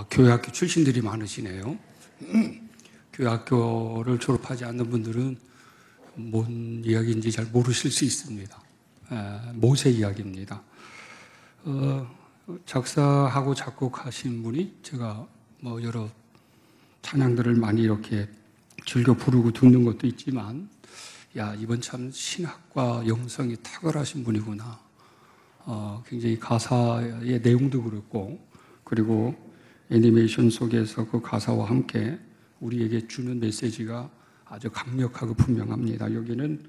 교회학교 출신들이 많으시네요. 교회학교를 졸업하지 않는 분들은 뭔 이야기인지 잘 모르실 수 있습니다. 모세 이야기입니다. 작사하고 작곡하신 분이 제가 여러 찬양들을 많이 이렇게 즐겨 부르고 듣는 것도 있지만, 이번 참 신학과 영성이 탁월하신 분이구나. 굉장히 가사의 내용도 그렇고, 그리고 애니메이션 속에서 그 가사와 함께 우리에게 주는 메시지가 아주 강력하고 분명합니다. 여기는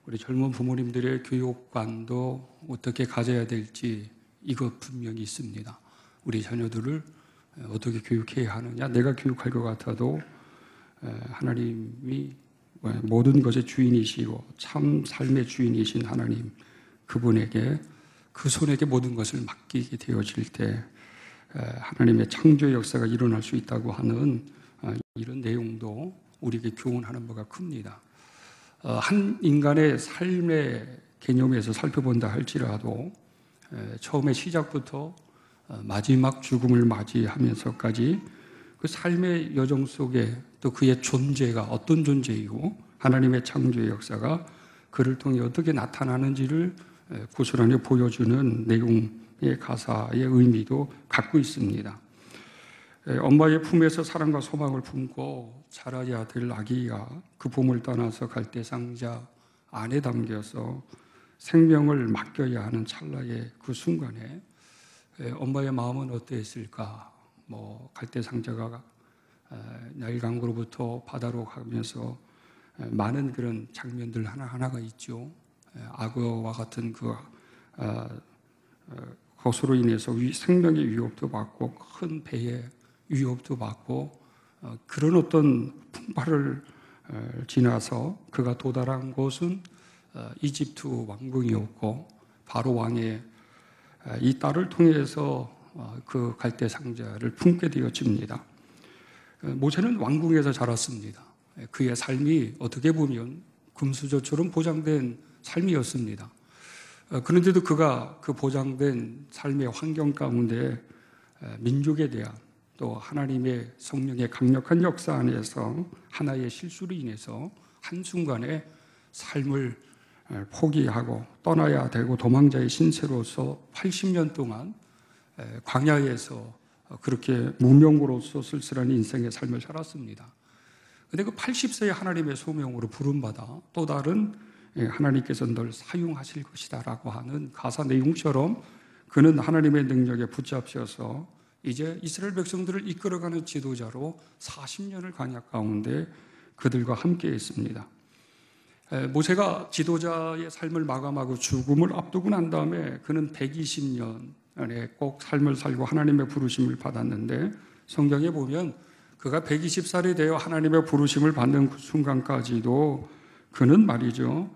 우리 젊은 부모님들의 교육관도 어떻게 가져야 될지 이것 분명히 있습니다. 우리 자녀들을 어떻게 교육해야 하느냐. 내가 교육할 것 같아도 하나님이 모든 것의 주인이시고 참 삶의 주인이신 하나님, 그분에게, 그 손에게 모든 것을 맡기게 되어질 때 하나님의 창조의 역사가 일어날 수 있다고 하는 이런 내용도 우리에게 교훈하는 바가 큽니다. 한 인간의 삶의 개념에서 살펴본다 할지라도 처음에 시작부터 마지막 죽음을 맞이하면서까지 그 삶의 여정 속에 또 그의 존재가 어떤 존재이고 하나님의 창조의 역사가 그를 통해 어떻게 나타나는지를 고스란히 보여주는 내용의 가사의 의미도 갖고 있습니다. 엄마의 품에서 사랑과 소망을 품고 자라야 될 아기가 그 봄을 떠나서 갈대상자 안에 담겨서 생명을 맡겨야 하는 찰나의 그 순간에 엄마의 마음은 어떠했을까? 갈대상자가 나일강으로부터 바다로 가면서 많은 그런 장면들 하나하나가 있죠. 악어와 같은 것으로 인해서 생명의 위협도 받고 큰 배의 위협도 받고 그런 어떤 풍파를 지나서 그가 도달한 곳은 이집트 왕궁이었고, 바로 왕의 이 딸을 통해서 그 갈대상자를 품게 되어집니다. 모세는 왕궁에서 자랐습니다. 그의 삶이 어떻게 보면 금수저처럼 보장된 삶이었습니다. 그런데도 그가 그 보장된 삶의 환경 가운데 민족에 대한, 또 하나님의 성령의 강력한 역사 안에서 하나의 실수로 인해서 한순간에 삶을 포기하고 떠나야 되고 도망자의 신세로서 80년 동안 광야에서 그렇게 무명으로서 쓸쓸한 인생의 삶을 살았습니다. 그런데 그 80세의 하나님의 소명으로 부름받아 또 다른 하나님께서 널 사용하실 것이다 라고 하는 가사 내용처럼 그는 하나님의 능력에 붙잡혀서 이제 이스라엘 백성들을 이끌어가는 지도자로 40년을 광야 가운데 그들과 함께 했습니다. 모세가 지도자의 삶을 마감하고 죽음을 앞두고 난 다음에 그는 120년에 꼭 삶을 살고 하나님의 부르심을 받았는데, 성경에 보면 그가 120살이 되어 하나님의 부르심을 받는 그 순간까지도 그는 말이죠,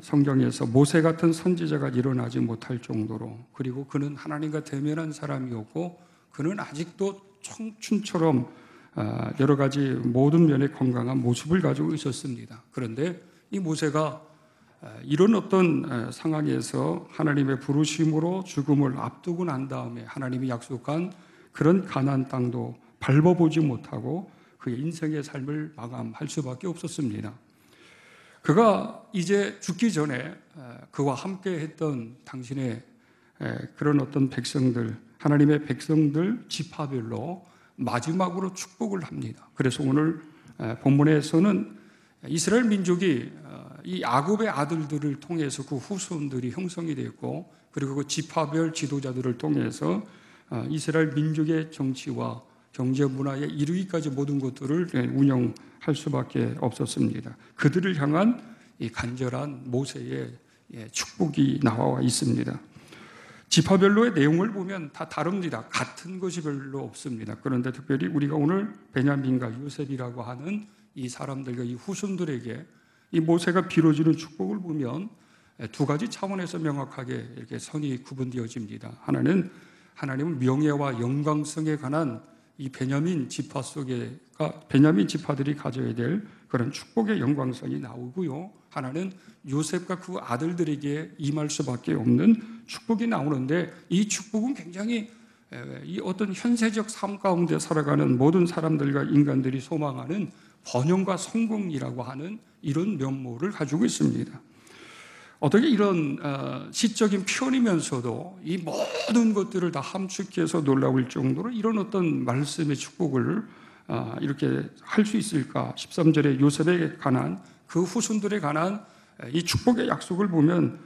성경에서 모세 같은 선지자가 일어나지 못할 정도로, 그리고 그는 하나님과 대면한 사람이었고 그는 아직도 청춘처럼 여러 가지 모든 면의 건강한 모습을 가지고 있었습니다. 그런데 이 모세가 이런 어떤 상황에서 하나님의 부르심으로 죽음을 앞두고 난 다음에 하나님이 약속한 그런 가나안 땅도 밟아보지 못하고 그의 인생의 삶을 마감할 수밖에 없었습니다. 그가 이제 죽기 전에 그와 함께 했던 당신의 그런 어떤 백성들, 하나님의 백성들 지파별로 마지막으로 축복을 합니다. 그래서 오늘 본문에서는 이스라엘 민족이 이 야곱의 아들들을 통해서 그 후손들이 형성이 되었고, 그리고 그 지파별 지도자들을 통해서 이스라엘 민족의 정치와 경제 문화에 이르기까지 모든 것들을 운영할 수밖에 없었습니다. 그들을 향한 이 간절한 모세의 축복이 나와 있습니다. 지파별로의 내용을 보면 다 다릅니다. 같은 것이 별로 없습니다. 그런데 특별히 우리가 오늘 베냐민과 요셉이라고 하는 이 사람들과 이 후손들에게 이 모세가 빌어주는 축복을 보면 두 가지 차원에서 명확하게 이렇게 선이 구분되어집니다. 하나는 하나님은 명예와 영광성에 관한 이 베냐민 지파 속에가 베냐민 지파들이 가져야 될 그런 축복의 영광성이 나오고요. 하나는 요셉과 그 아들들에게 임할 수밖에 없는 축복이 나오는데, 이 축복은 굉장히 이 어떤 현세적 삶 가운데 살아가는 모든 사람들과 인간들이 소망하는 번영과 성공이라고 하는 이런 면모를 가지고 있습니다. 어떻게 이런 시적인 표현이면서도 이 모든 것들을 다 함축해서 놀라울 정도로 이런 어떤 말씀의 축복을 이렇게 할 수 있을까? 13절에 요셉에 관한 그 후손들에 관한 이 축복의 약속을 보면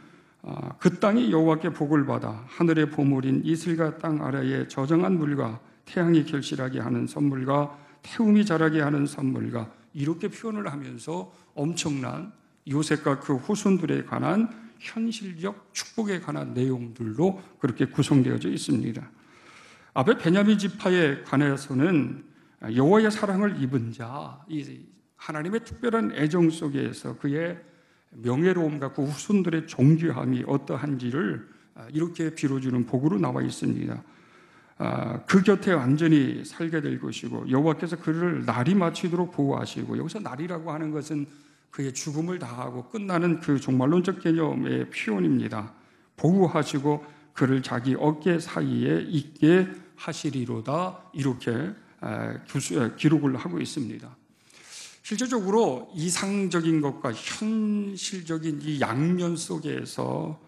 그 땅이 여호와께 복을 받아 하늘의 보물인 이슬과 땅 아래에 저장한 물과 태양이 결실하게 하는 선물과 태움이 자라게 하는 선물과 이렇게 표현을 하면서 엄청난 요셉과 그 후손들에 관한 현실적 축복에 관한 내용들로 그렇게 구성되어져 있습니다. 앞에 베냐민 지파에 관해서는 여호와의 사랑을 입은 자, 이 하나님의 특별한 애정 속에서 그의 명예로움과 그 후손들의 존귀함이 어떠한지를 이렇게 빌어주는 복으로 나와 있습니다. 그 곁에 완전히 살게 될 것이고 여호와께서 그를 날이 마치도록 보호하시고, 여기서 날이라고 하는 것은 그의 죽음을 다하고 끝나는 그 종말론적 개념의 표현입니다. 보호하시고 그를 자기 어깨 사이에 있게 하시리로다, 이렇게 기록을 하고 있습니다. 실제적으로 이상적인 것과 현실적인 이 양면 속에서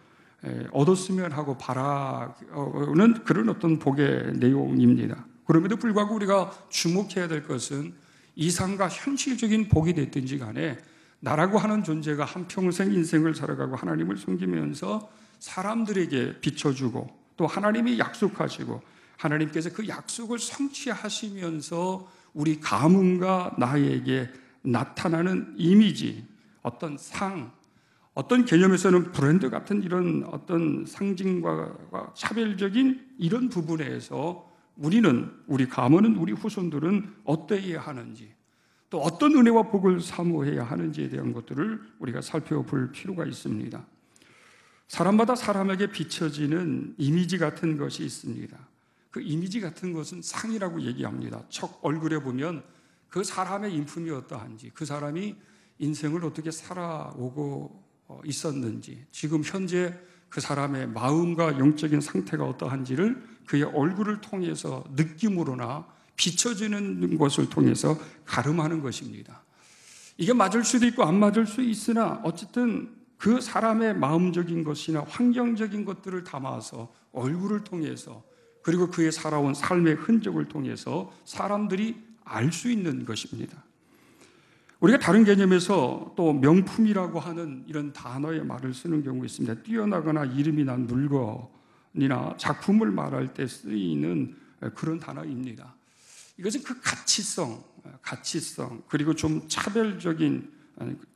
얻었으면 하고 바라는 그런 어떤 복의 내용입니다. 그럼에도 불구하고 우리가 주목해야 될 것은 이상과 현실적인 복이 됐든지 간에 나라고 하는 존재가 한평생 인생을 살아가고 하나님을 섬기면서 사람들에게 비춰주고 또 하나님이 약속하시고 하나님께서 그 약속을 성취하시면서 우리 가문과 나에게 나타나는 이미지, 어떤 상, 어떤 개념에서는 브랜드 같은 이런 어떤 상징과 차별적인 이런 부분에서 우리는, 우리 가문은, 우리 후손들은 어떠해야 하는지, 또 어떤 은혜와 복을 사모해야 하는지에 대한 것들을 우리가 살펴볼 필요가 있습니다. 사람마다 사람에게 비춰지는 이미지 같은 것이 있습니다. 그 이미지 같은 것은 상이라고 얘기합니다. 척 얼굴에 보면 그 사람의 인품이 어떠한지, 그 사람이 인생을 어떻게 살아오고 있었는지, 지금 현재 그 사람의 마음과 영적인 상태가 어떠한지를 그의 얼굴을 통해서 느낌으로나 비춰지는 것을 통해서 가름하는 것입니다. 이게 맞을 수도 있고 안 맞을 수 있으나 어쨌든 그 사람의 마음적인 것이나 환경적인 것들을 담아서 얼굴을 통해서, 그리고 그의 살아온 삶의 흔적을 통해서 사람들이 알 수 있는 것입니다. 우리가 다른 개념에서 또 명품이라고 하는 이런 단어의 말을 쓰는 경우가 있습니다. 뛰어나거나 이름이 난 물건이나 작품을 말할 때 쓰이는 그런 단어입니다. 이것은 그 가치성, 그리고 좀 차별적인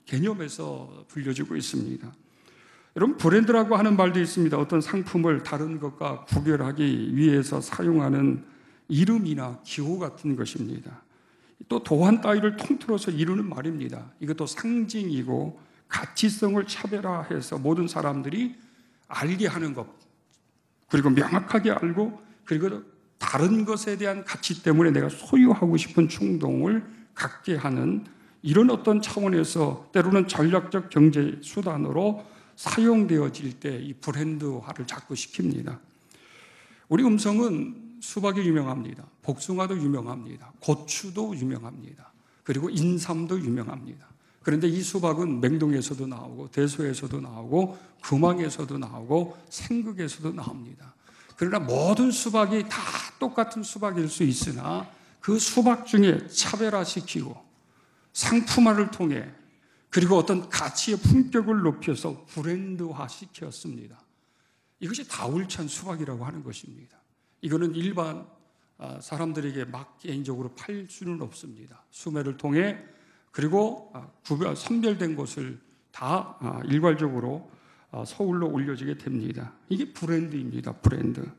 개념에서 불려지고 있습니다. 여러분, 브랜드라고 하는 말도 있습니다. 어떤 상품을 다른 것과 구별하기 위해서 사용하는 이름이나 기호 같은 것입니다. 또 도안 따위를 통틀어서 이루는 말입니다. 이것도 상징이고 가치성을 차별화해서 모든 사람들이 알게 하는 것, 그리고 명확하게 알고, 그리고 다른 것에 대한 가치 때문에 내가 소유하고 싶은 충동을 갖게 하는 이런 어떤 차원에서 때로는 전략적 경제 수단으로 사용되어질 때 이 브랜드화를 자꾸 시킵니다. 우리 음성은 수박이 유명합니다. 복숭아도 유명합니다. 고추도 유명합니다. 그리고 인삼도 유명합니다. 그런데 이 수박은 맹동에서도 나오고 대소에서도 나오고 금왕에서도 나오고 생극에서도 나옵니다. 그러나 모든 수박이 다 똑같은 수박일 수 있으나 그 수박 중에 차별화시키고 상품화를 통해, 그리고 어떤 가치의 품격을 높여서 브랜드화 시켰습니다. 이것이 다울찬 수박이라고 하는 것입니다. 이거는 일반 사람들에게 막 개인적으로 팔 수는 없습니다. 수매를 통해, 그리고 선별된 것을 다 일괄적으로 서울로 올려지게 됩니다. 이게 브랜드입니다. 브랜드.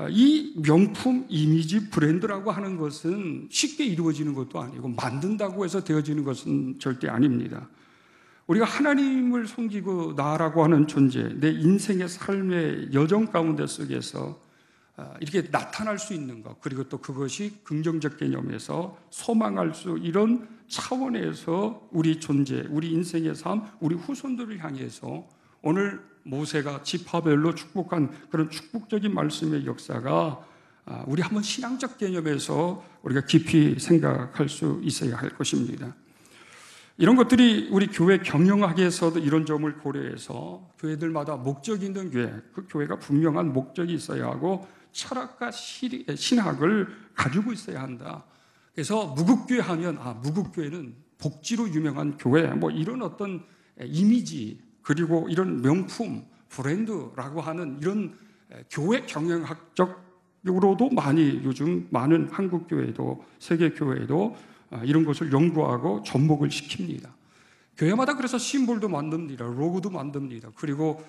이 명품 이미지 브랜드라고 하는 것은 쉽게 이루어지는 것도 아니고 만든다고 해서 되어지는 것은 절대 아닙니다. 우리가 하나님을 섬기고 나라고 하는 존재, 내 인생의 삶의 여정 가운데 속에서 이렇게 나타날 수 있는 것, 그리고 또 그것이 긍정적 개념에서 소망할 수, 이런 차원에서 우리 존재, 우리 인생의 삶, 우리 후손들을 향해서 오늘 모세가 지파별로 축복한 그런 축복적인 말씀의 역사가 우리 한번 신앙적 개념에서 우리가 깊이 생각할 수 있어야 할 것입니다. 이런 것들이 우리 교회 경영학에서도 이런 점을 고려해서 교회들마다 목적이 있는 교회, 그 교회가 분명한 목적이 있어야 하고 철학과 신학을 가지고 있어야 한다. 그래서 무국교회 하면 무국교회는 복지로 유명한 교회, 뭐 이런 어떤 이미지, 그리고 이런 명품, 브랜드라고 하는 이런 교회 경영학적으로도 많이 요즘 많은 한국 교회도 세계 교회도 이런 것을 연구하고 접목을 시킵니다. 교회마다 그래서 심볼도 만듭니다. 로고도 만듭니다. 그리고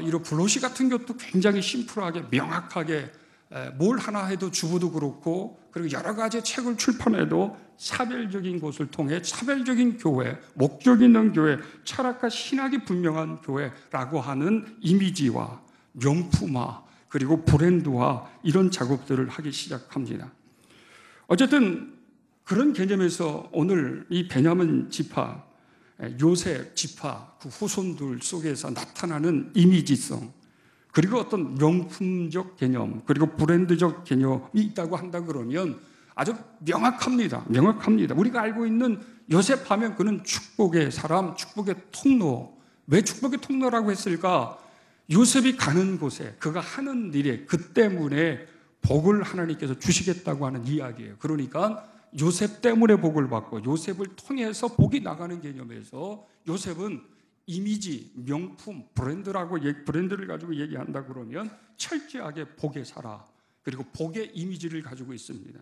이런 블로시 같은 것도 굉장히 심플하게 명확하게 뭘 하나 해도 주부도 그렇고, 그리고 여러 가지 책을 출판해도 차별적인 것을 통해 차별적인 교회, 목적 있는 교회, 철학과 신학이 분명한 교회라고 하는 이미지와 명품화, 그리고 브랜드화, 이런 작업들을 하기 시작합니다. 어쨌든 그런 개념에서 오늘 이 베냐민 지파, 요셉 지파 그 후손들 속에서 나타나는 이미지성, 그리고 어떤 명품적 개념, 그리고 브랜드적 개념이 있다고 한다 그러면 아주 명확합니다. 명확합니다. 우리가 알고 있는 요셉 하면 그는 축복의 사람, 축복의 통로. 왜 축복의 통로라고 했을까? 요셉이 가는 곳에, 그가 하는 일에 그 때문에 복을 하나님께서 주시겠다고 하는 이야기예요. 그러니까 요셉 때문에 복을 받고 요셉을 통해서 복이 나가는 개념에서 요셉은 이미지, 명품, 브랜드를 가지고 얘기한다 그러면 철저하게 복의 사라, 그리고 복의 이미지를 가지고 있습니다.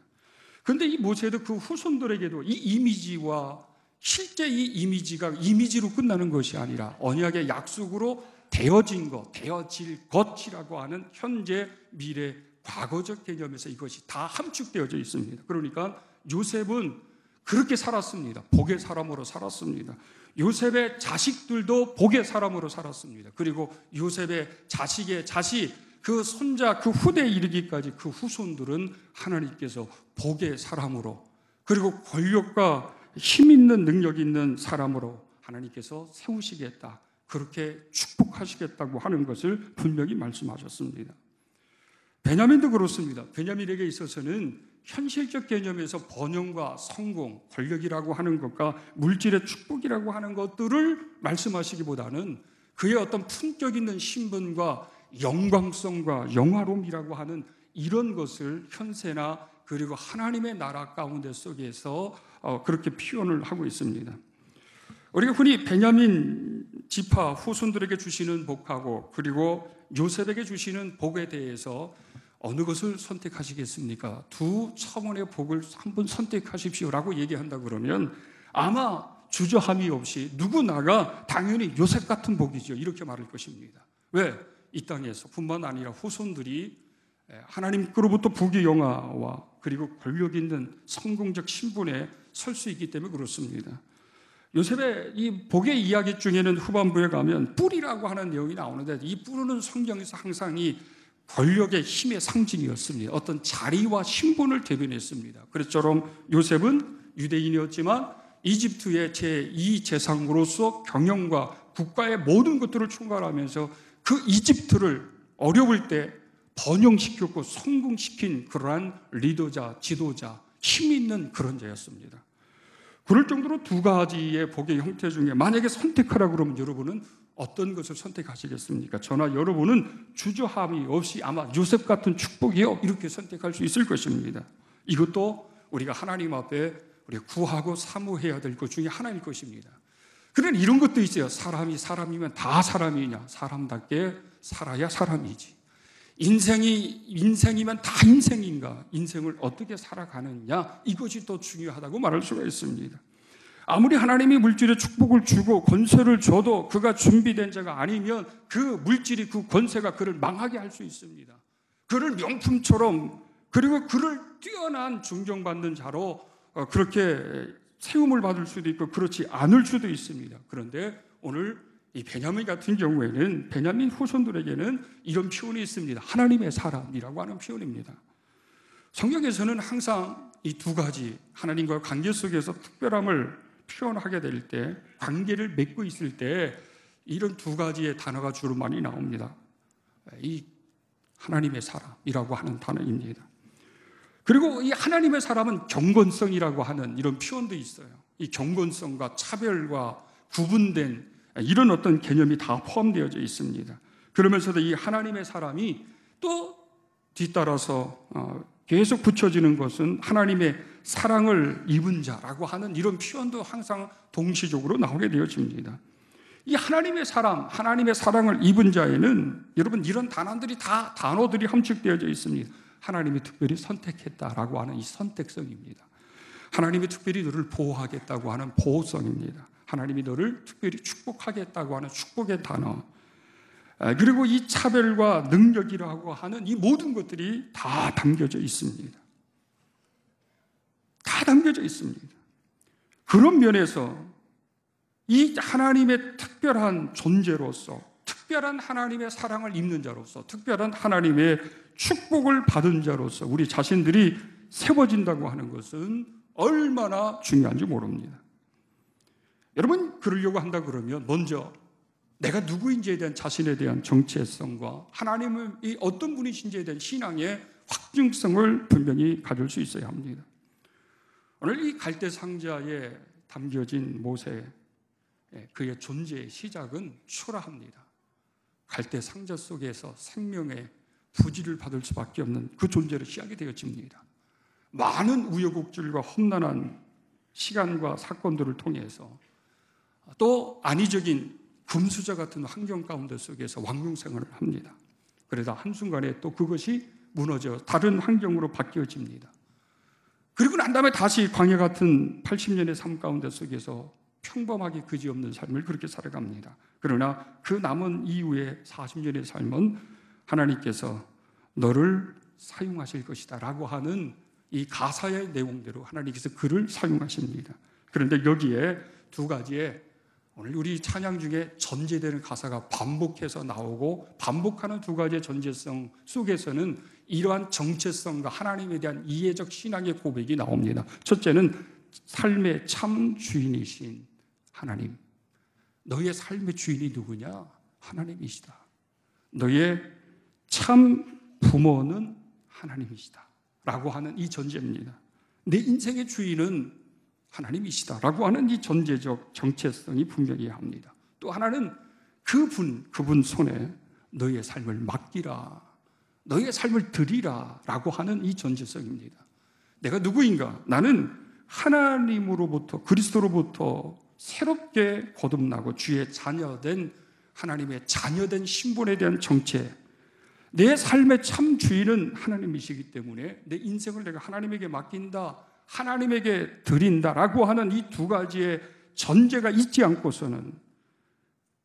그런데 이 모세도 그 후손들에게도 이 이미지와 실제 이 이미지가 이미지로 끝나는 것이 아니라 언약의 약속으로 되어진 것, 되어질 것이라고 하는 현재, 미래, 과거적 개념에서 이것이 다 함축되어져 있습니다. 그러니까 요셉은 그렇게 살았습니다. 복의 사람으로 살았습니다. 요셉의 자식들도 복의 사람으로 살았습니다. 그리고 요셉의 자식의 자식, 그 손자, 그 후대에 이르기까지 그 후손들은 하나님께서 복의 사람으로, 그리고 권력과 힘 있는 능력 있는 사람으로 하나님께서 세우시겠다, 그렇게 축복하시겠다고 하는 것을 분명히 말씀하셨습니다. 베냐민도 그렇습니다. 베냐민에게 있어서는 현실적 개념에서 번영과 성공, 권력이라고 하는 것과 물질의 축복이라고 하는 것들을 말씀하시기보다는 그의 어떤 품격 있는 신분과 영광성과 영화로움이라고 하는 이런 것을 현세나 그리고 하나님의 나라 가운데 속에서 그렇게 표현을 하고 있습니다. 우리가 흔히 베냐민 지파 후손들에게 주시는 복하고 그리고 요셉에게 주시는 복에 대해서 어느 것을 선택하시겠습니까? 두 차원의 복을 한번 선택하십시오라고 얘기한다 그러면 아마 주저함이 없이 누구나가 당연히 요셉 같은 복이죠, 이렇게 말할 것입니다. 왜? 이 땅에서 뿐만 아니라 후손들이 하나님께로부터 부귀영화와 그리고 권력 있는 성공적 신분에 설 수 있기 때문에 그렇습니다. 요셉의 이 복의 이야기 중에는 후반부에 가면 뿔이라고 하는 내용이 나오는데, 이 뿔은 성경에서 항상 이 권력의 힘의 상징이었습니다. 어떤 자리와 신분을 대변했습니다. 그처럼 요셉은 유대인이었지만 이집트의 제2 재상으로서 경영과 국가의 모든 것들을 총괄하면서 그 이집트를 어려울 때 번영시켰고 성공시킨 그러한 리더자, 지도자, 힘 있는 그런 자였습니다. 그럴 정도로 두 가지의 복의 형태 중에 만약에 선택하라 그러면 여러분은 어떤 것을 선택하시겠습니까? 저나 여러분은 주저함이 없이 아마 요셉 같은 축복이요, 이렇게 선택할 수 있을 것입니다. 이것도 우리가 하나님 앞에 우리가 구하고 사모해야 될 것 중에 하나일 것입니다. 그런데 이런 것도 있어요. 사람이 사람이면 다 사람이냐? 사람답게 살아야 사람이지. 인생이면 다 인생인가? 인생을 어떻게 살아가느냐? 이것이 더 중요하다고 말할 수가 있습니다. 아무리 하나님이 물질의 축복을 주고 권세를 줘도 그가 준비된 자가 아니면 그 물질이, 그 권세가 그를 망하게 할 수 있습니다. 그를 명품처럼, 그리고 그를 뛰어난 존경받는 자로 그렇게 세움을 받을 수도 있고 그렇지 않을 수도 있습니다. 그런데 오늘 이 베냐민 같은 경우에는 베냐민 후손들에게는 이런 표현이 있습니다. 하나님의 사람이라고 하는 표현입니다. 성경에서는 항상 이 두 가지 하나님과 관계 속에서 특별함을 표현하게 될 때, 관계를 맺고 있을 때 이런 두 가지의 단어가 주로 많이 나옵니다. 이 하나님의 사람이라고 하는 단어입니다. 그리고 이 하나님의 사람은 경건성이라고 하는 이런 표현도 있어요. 이 경건성과 차별과 구분된 이런 어떤 개념이 다 포함되어져 있습니다. 그러면서도 이 하나님의 사람이 또 뒤따라서 계속 붙여지는 것은 하나님의 사랑을 입은 자라고 하는 이런 표현도 항상 동시적으로 나오게 되어집니다. 이 하나님의 사람, 하나님의 사랑을 입은 자에는 여러분 이런 단어들이 함축되어져 있습니다. 하나님이 특별히 선택했다라고 하는 이 선택성입니다. 하나님이 특별히 너를 보호하겠다고 하는 보호성입니다. 하나님이 너를 특별히 축복하겠다고 하는 축복의 단어. 그리고 이 차별과 능력이라고 하는 이 모든 것들이 다 담겨져 있습니다. 다 담겨져 있습니다. 그런 면에서 이 하나님의 특별한 존재로서, 특별한 하나님의 사랑을 입는 자로서, 특별한 하나님의 축복을 받은 자로서 우리 자신들이 세워진다고 하는 것은 얼마나 중요한지 모릅니다. 여러분, 그러려고 한다 그러면 먼저 내가 누구인지에 대한 자신에 대한 정체성과 하나님이 어떤 분이신지에 대한 신앙의 확증성을 분명히 가질 수 있어야 합니다. 오늘 이 갈대 상자에 담겨진 모세, 그의 존재의 시작은 초라합니다. 갈대 상자 속에서 생명의 부지를 받을 수밖에 없는 그 존재로 시작이 되어집니다. 많은 우여곡절과 험난한 시간과 사건들을 통해서 또 안위적인 금수저 같은 환경 가운데 속에서 왕궁생활을 합니다. 그러다 한순간에 또 그것이 무너져 다른 환경으로 바뀌어집니다. 그리고 난 다음에 다시 광야 같은 80년의 삶 가운데 속에서 평범하게 그지없는 삶을 그렇게 살아갑니다. 그러나 그 남은 이후의 40년의 삶은 하나님께서 너를 사용하실 것이다 라고 하는 이 가사의 내용대로 하나님께서 그를 사용하십니다. 그런데 여기에 두 가지의 오늘 우리 찬양 중에 전제되는 가사가 반복해서 나오고 반복하는 두 가지의 전제성 속에서는 이러한 정체성과 하나님에 대한 이해적 신앙의 고백이 나옵니다. 첫째는 삶의 참 주인이신 하나님. 너의 삶의 주인이 누구냐? 하나님이시다. 너의 참 부모는 하나님이시다 라고 하는 이 전제입니다. 내 인생의 주인은 하나님이시다 라고 하는 이 전제적 정체성이 분명해야 합니다. 또 하나는 그분 손에 너의 삶을 맡기라, 너의 삶을 드리라 라고 하는 이 전제성입니다. 내가 누구인가? 나는 하나님으로부터, 그리스도로부터 새롭게 거듭나고 주의 자녀된, 하나님의 자녀된 신분에 대한 정체, 내 삶의 참 주인은 하나님이시기 때문에 내 인생을 내가 하나님에게 맡긴다, 하나님에게 드린다라고 하는 이 두 가지의 전제가 있지 않고서는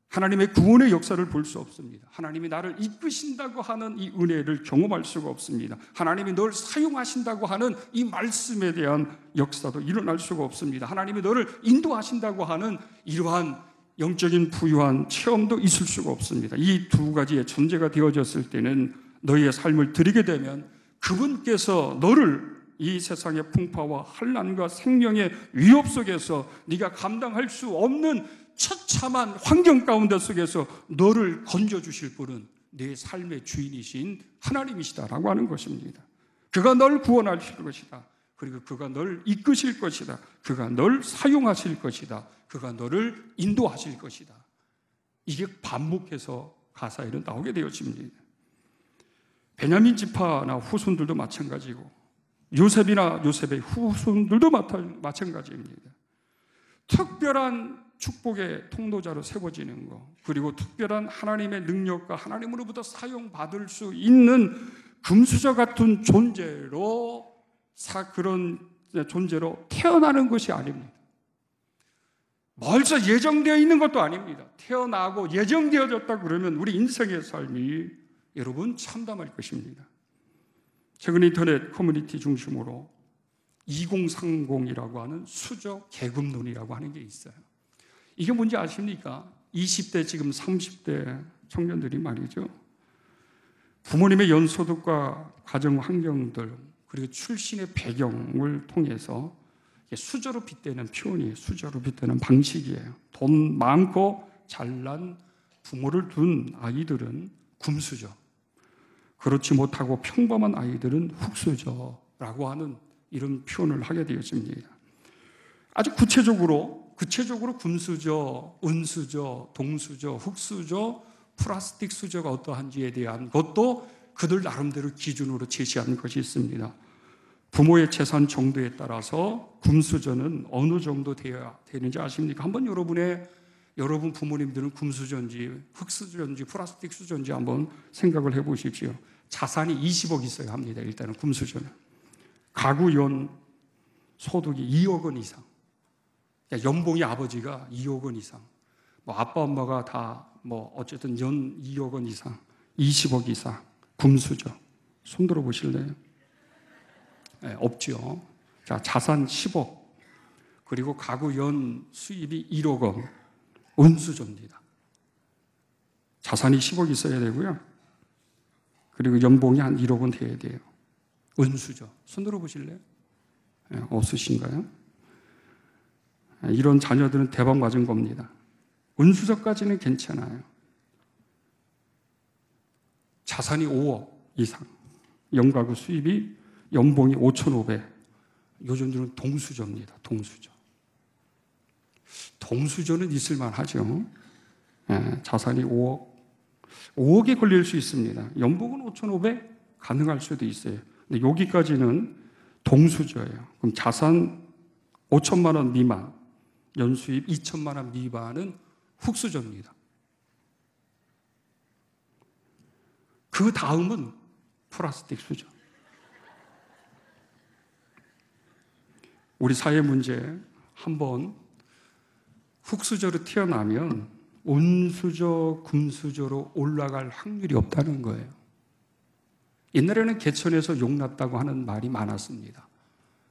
하나님의 구원의 역사를 볼 수 없습니다. 하나님이 나를 이끄신다고 하는 이 은혜를 경험할 수가 없습니다. 하나님이 널 사용하신다고 하는 이 말씀에 대한 역사도 일어날 수가 없습니다. 하나님이 너를 인도하신다고 하는 이러한 영적인 부유한 체험도 있을 수가 없습니다. 이 두 가지의 전제가 되어졌을 때는 너희의 삶을 드리게 되면 그분께서 너를 이 세상의 풍파와 환난과 생명의 위협 속에서 네가 감당할 수 없는 처참한 환경 가운데 속에서 너를 건져주실 분은 내 삶의 주인이신 하나님이시다라고 하는 것입니다. 그가 널 구원하실 것이다. 그리고 그가 널 이끄실 것이다. 그가 널 사용하실 것이다. 그가 너를 인도하실 것이다. 이게 반복해서 가사에는 나오게 되어집니다. 베냐민 지파나 후손들도 마찬가지고 요셉이나 요셉의 후손들도 마찬가지입니다. 특별한 축복의 통로자로 세워지는 것, 그리고 특별한 하나님의 능력과 하나님으로부터 사용받을 수 있는 금수저 같은 존재로 그런 존재로 태어나는 것이 아닙니다. 벌써 예정되어 있는 것도 아닙니다. 태어나고 예정되어졌다 그러면 우리 인생의 삶이 여러분 참담할 것입니다. 최근 인터넷 커뮤니티 중심으로 2030이라고 하는 수저 계급론이라고 하는 게 있어요. 이게 뭔지 아십니까? 20대 지금 30대 청년들이 말이죠. 부모님의 연소득과 가정 환경들 그리고 출신의 배경을 통해서 수저로 빗대는 표현이에요. 수저로 빗대는 방식이에요. 돈 많고 잘난 부모를 둔 아이들은 금수저, 그렇지 못하고 평범한 아이들은 흙수저로 라고 하는 이런 표현을 하게 되었습니다. 아주 구체적으로 금수저, 은수저, 동수저, 흙수저, 플라스틱 수저가 어떠한지에 대한 것도 그들 나름대로 기준으로 제시한 것이 있습니다. 부모의 재산 정도에 따라서 금수저는 어느 정도 되어야 되는지 아십니까? 한번 여러분 부모님들은 금수저인지 흙수저인지 플라스틱 수저인지 한번 생각을 해보십시오. 자산이 20억 있어야 합니다. 일단은 금수저는. 가구 연 소득이 2억 원 이상. 연봉이 아버지가 2억 원 이상. 아빠 엄마가 다 어쨌든 연 2억 원 이상, 20억 이상. 금수저. 손 들어 보실래요? 네, 없죠. 자, 자산 10억. 그리고 가구 연 수입이 1억 원. 은수저입니다. 자산이 10억 있어야 되고요. 그리고 연봉이 한 1억 원 돼야 돼요. 은수저. 손 들어 보실래요? 네, 없으신가요? 이런 자녀들은 대박 맞은 겁니다. 은수저까지는 괜찮아요. 자산이 5억 이상, 연가구 수입이 연봉이 5,500. 요즘들은 동수저입니다. 동수저는 있을만 하죠. 자산이 5억에 걸릴 수 있습니다. 연봉은 5,500 가능할 수도 있어요. 근데 여기까지는 동수저예요. 그럼 자산 5천만 원 미만, 연수입 2천만 원 미만은 흙수저입니다. 그 다음은 플라스틱 수저. 우리 사회 문제 한번 흙수저로 태어나면 은수저, 금수저로 올라갈 확률이 없다는 거예요. 옛날에는 개천에서 용났다고 하는 말이 많았습니다.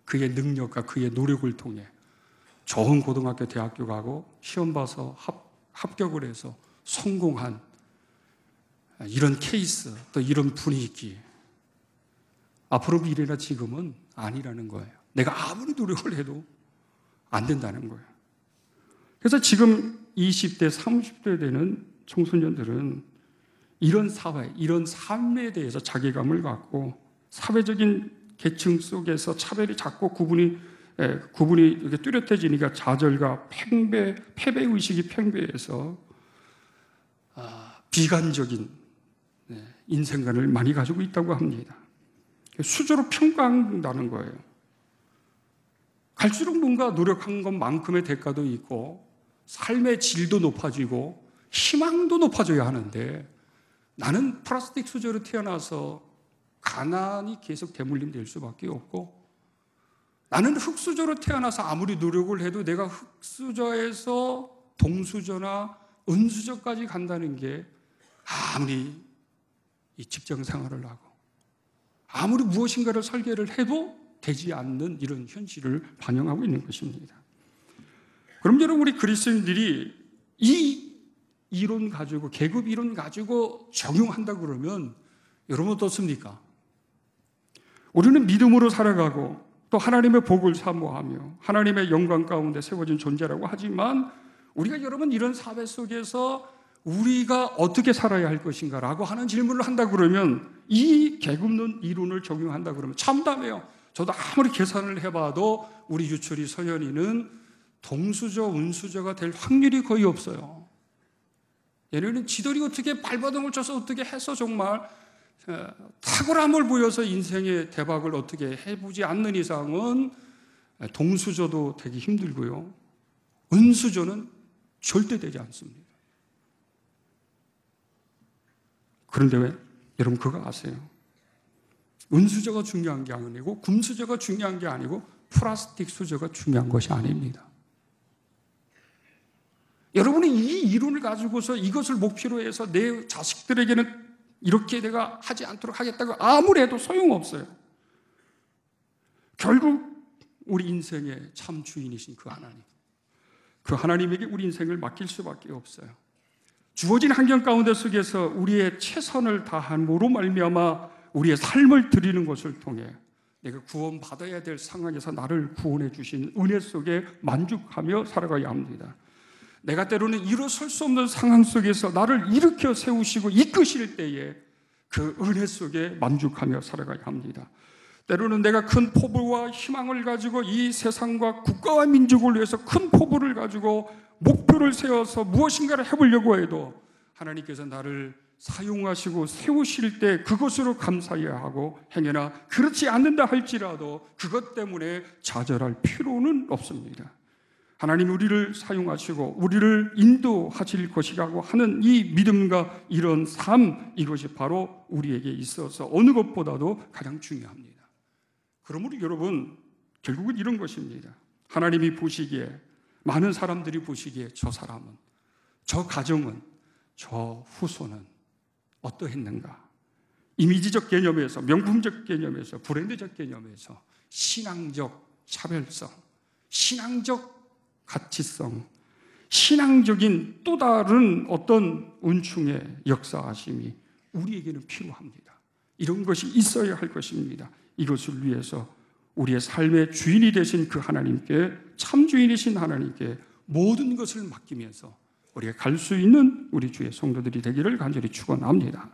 그의 능력과 그의 노력을 통해 좋은 고등학교, 대학교 가고 시험 봐서 합격을 해서 성공한 이런 케이스, 또 이런 분위기. 앞으로 미래나 지금은 아니라는 거예요. 내가 아무리 노력을 해도 안 된다는 거예요. 그래서 지금 20대, 30대 되는 청소년들은 이런 사회, 이런 삶에 대해서 자괴감을 갖고 사회적인 계층 속에서 차별이 자꾸 구분이 이렇게 뚜렷해지니까 좌절과 패배의식이 팽배해서 비관적인 인생관을 많이 가지고 있다고 합니다. 수저로 평가한다는 거예요. 갈수록 뭔가 노력한 것만큼의 대가도 있고 삶의 질도 높아지고 희망도 높아져야 하는데 나는 플라스틱 수저로 태어나서 가난이 계속 대물림될 수밖에 없고 나는 흙수저로 태어나서 아무리 노력을 해도 내가 흙수저에서 동수저나 은수저까지 간다는 게 아무리 이 직장 생활을 하고 아무리 무엇인가를 설계를 해도 되지 않는 이런 현실을 반영하고 있는 것입니다. 그럼 여러분 우리 그리스도인들이 이 이론 가지고 계급 이론 가지고 적용한다 그러면 여러분 어떻습니까? 우리는 믿음으로 살아가고 또 하나님의 복을 사모하며 하나님의 영광 가운데 세워진 존재라고 하지만 우리가 여러분 이런 사회 속에서 우리가 어떻게 살아야 할 것인가 라고 하는 질문을 한다 그러면 이 계급론 이론을 적용한다 그러면 참담해요. 저도 아무리 계산을 해봐도 우리 유철이 서연이는 동수저, 은수저가 될 확률이 거의 없어요. 얘네는 지들이 어떻게 발버둥을 쳐서 어떻게 해서 정말 탁월함을 보여서 인생의 대박을 어떻게 해보지 않는 이상은 동수저도 되기 힘들고요. 은수저는 절대 되지 않습니다. 그런데 왜? 여러분 그거 아세요? 은수저가 중요한 게 아니고 금수저가 중요한 게 아니고 플라스틱 수저가 중요한 것이 아닙니다. 여러분이 이 이론을 가지고서 이것을 목표로 해서 내 자식들에게는 이렇게 내가 하지 않도록 하겠다고 아무리 해도 소용없어요. 결국 우리 인생의 참 주인이신 그 하나님, 그 하나님에게 우리 인생을 맡길 수밖에 없어요. 주어진 환경 가운데 속에서 우리의 최선을 다함으로 말미암아 우리의 삶을 드리는 것을 통해 내가 구원받아야 될 상황에서 나를 구원해 주신 은혜 속에 만족하며 살아가야 합니다. 내가 때로는 일어설 수 없는 상황 속에서 나를 일으켜 세우시고 이끄실 때에 그 은혜 속에 만족하며 살아가야 합니다. 때로는 내가 큰 포부와 희망을 가지고 이 세상과 국가와 민족을 위해서 큰 포부를 가지고 목표를 세워서 무엇인가를 해보려고 해도 하나님께서 나를 사용하시고 세우실 때 그것으로 감사해야 하고, 행여나 그렇지 않는다 할지라도 그것 때문에 좌절할 필요는 없습니다. 하나님 우리를 사용하시고 우리를 인도하실 것이라고 하는 이 믿음과 이런 삶, 이것이 바로 우리에게 있어서 어느 것보다도 가장 중요합니다. 그러므로 여러분, 결국은 이런 것입니다. 하나님이 보시기에, 많은 사람들이 보시기에 저 사람은, 저 가정은, 저 후손은 어떠했는가? 이미지적 개념에서, 명품적 개념에서, 브랜드적 개념에서 신앙적 차별성, 신앙적 가치성, 신앙적인 또 다른 어떤 은총의 역사하심이 우리에게는 필요합니다. 이런 것이 있어야 할 것입니다. 이것을 위해서 우리의 삶의 주인이 되신 그 하나님께, 참 주인이신 하나님께 모든 것을 맡기면서 우리가 갈 수 있는 우리 주의 성도들이 되기를 간절히 축원합니다.